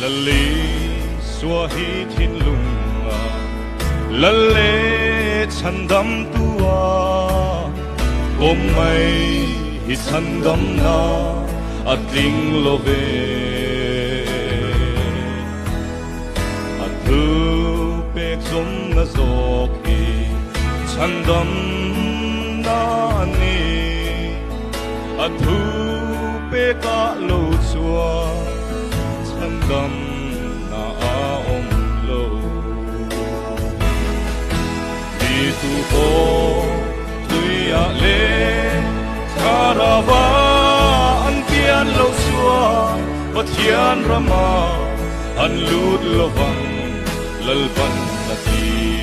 la li xua hi thiên lung à la lệ chân đâm tua ôm mây hi chân đâm na at ling lo về at thu pek som na zok hi chân đâm na ni at thu pek a lo chua chân đâm na a om lo đi tu po tui a le Karava an pian lo xua pathian rama an lut lovang lalpan na ti